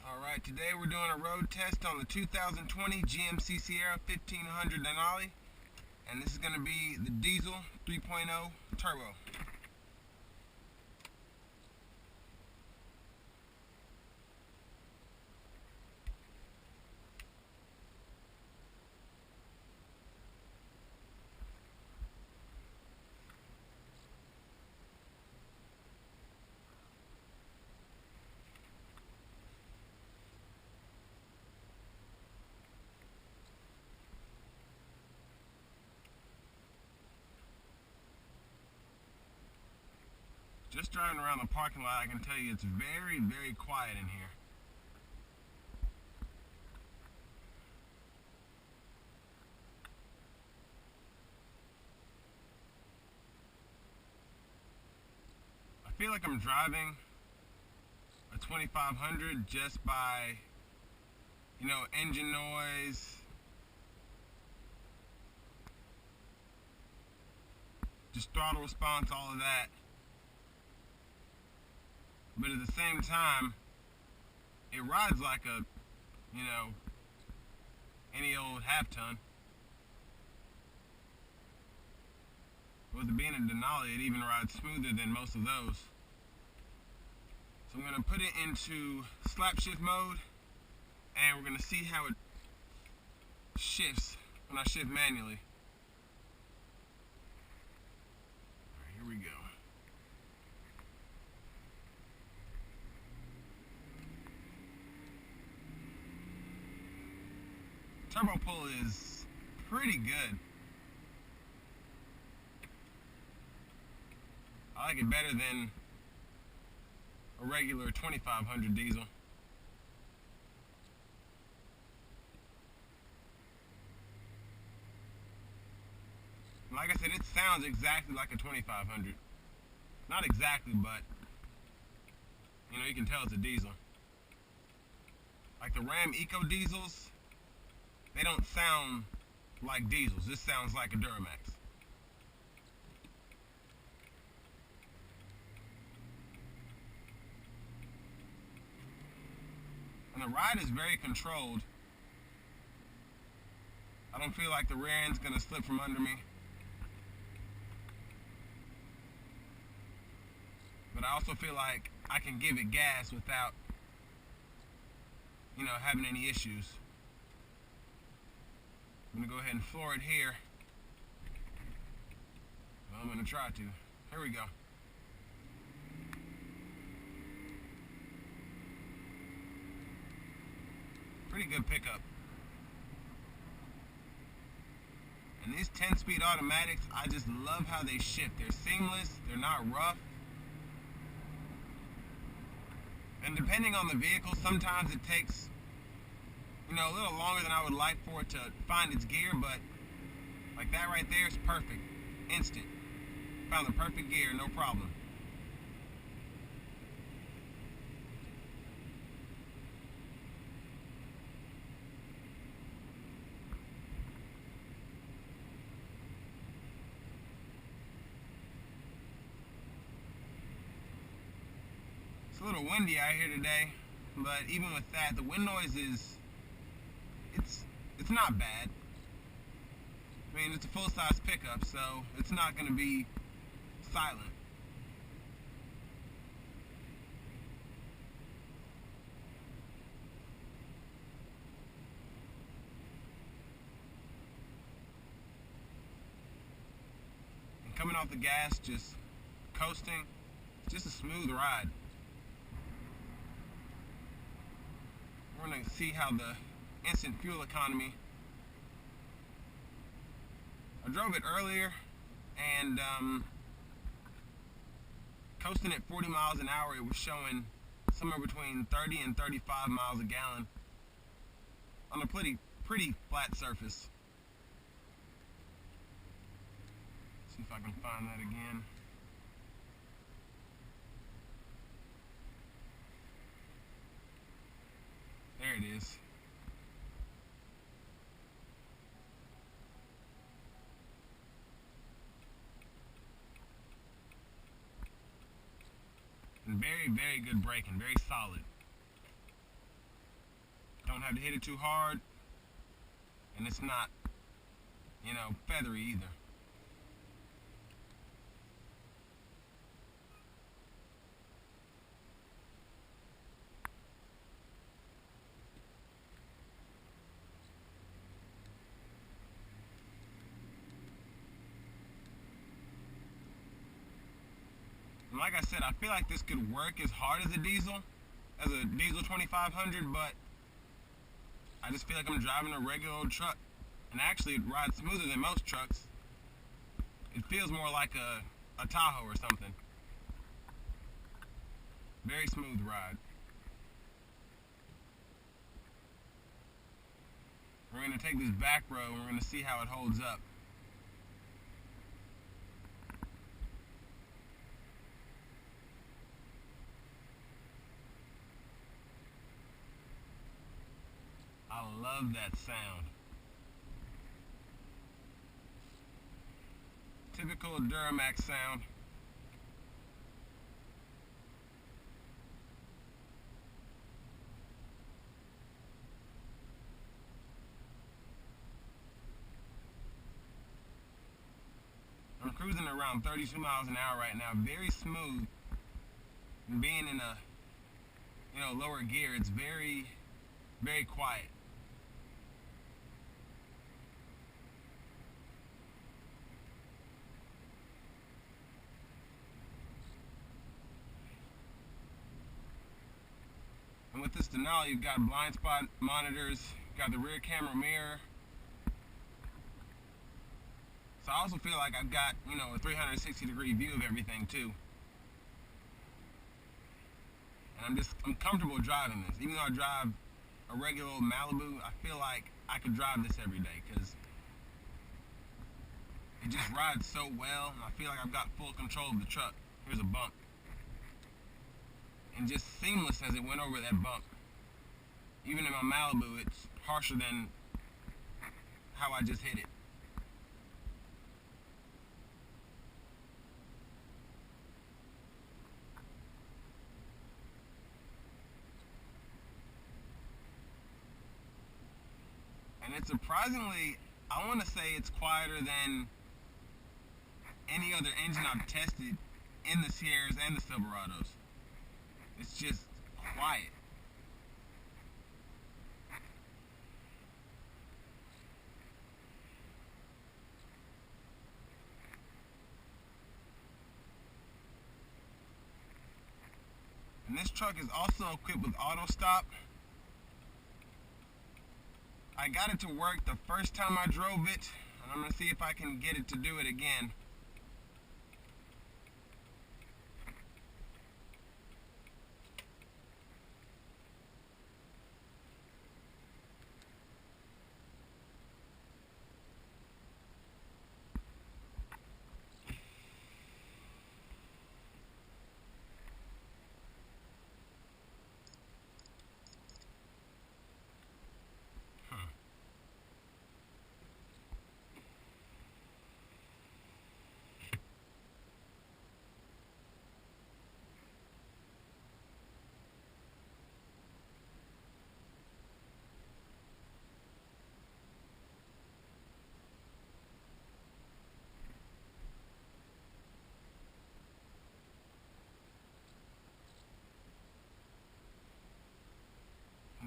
Alright, today we're doing a road test on the 2020 GMC Sierra 1500 Denali, and this is going to be the diesel 3.0 turbo. Just driving around the parking lot, I can tell you it's very, very quiet in here. I feel like I'm driving a 2500 just by, engine noise, just throttle response, all of that. But at the same time, it rides like a, any old half-ton. With it being a Denali, it even rides smoother than most of those. So I'm going to put it into slap shift mode, and we're going to see how it shifts when I shift manually. Alright, here we go. Turbo pull is pretty good. I like it better than a regular 2500 diesel. Like I said, it sounds exactly like a 2500. Not exactly, but you can tell it's a diesel. Like the Ram Eco diesels, they don't sound like diesels. This sounds like a Duramax. And the ride is very controlled. I don't feel like the rear end's gonna slip from under me. But I also feel like I can give it gas without, having any issues. I'm going to go ahead and floor it here. Well, I'm going to try to. Here we go. Pretty good pickup. And these 10-speed automatics, I just love how they shift. They're seamless. They're not rough. And depending on the vehicle, sometimes it takes a little longer than I would like for it to find its gear, but like that right there is perfect. Instant. Found the perfect gear, no problem. It's a little windy out here today, but even with that, the wind noise is it's not bad. I mean, it's a full-size pickup, so it's not going to be silent. And coming off the gas, just coasting, it's just a smooth ride. We're going to see how the instant fuel economy. I drove it earlier and coasting at 40 miles an hour, it was showing somewhere between 30 and 35 miles a gallon on a pretty flat surface. See if I can find that again. There it is. And very, very good braking, very solid. don't have to hit it too hard, and it's not, you know, feathery either. And like I said, I feel like this could work as hard as a diesel 2500, but I just feel like I'm driving a regular old truck. And actually it rides smoother than most trucks. It feels more like a Tahoe or something. Very smooth ride. We're going to take this back row and we're going to see how it holds up. I love that sound. Typical Duramax sound. I'm cruising around 32 miles an hour right now, very smooth. And being in a, you know, lower gear, it's very, very quiet. And with this Denali, you've got blind spot monitors, you've got the rear camera mirror. So I also feel like I've got, you know, a 360-degree view of everything too. And I'm comfortable driving this. Even though I drive a regular old Malibu, I feel like I could drive this every day because it just rides so well, and I feel like I've got full control of the truck. Here's a bump. And just seamless as it went over that bump. Even in my Malibu, it's harsher than how I just hit it. And it's surprisingly, I want to say it's quieter than any other engine I've tested in the Sierras and the Silverados. It's just quiet. And this truck is also equipped with auto stop. I got it to work the first time I drove it, and I'm going to see if I can get it to do it again.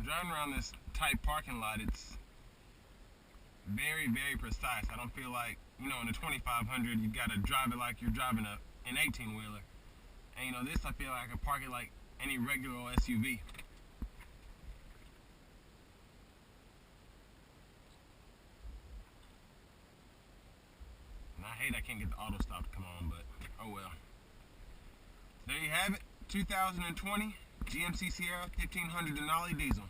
Driving around this tight parking lot, it's very, very precise. I don't feel like, you know, in the 2500, you've got to drive it like you're driving an 18-wheeler. And, you know, this, I feel like I can park it like any regular SUV. And I hate I can't get the auto stop to come on, but oh well. There you have it, 2020 GMC Sierra 1500 Denali diesel.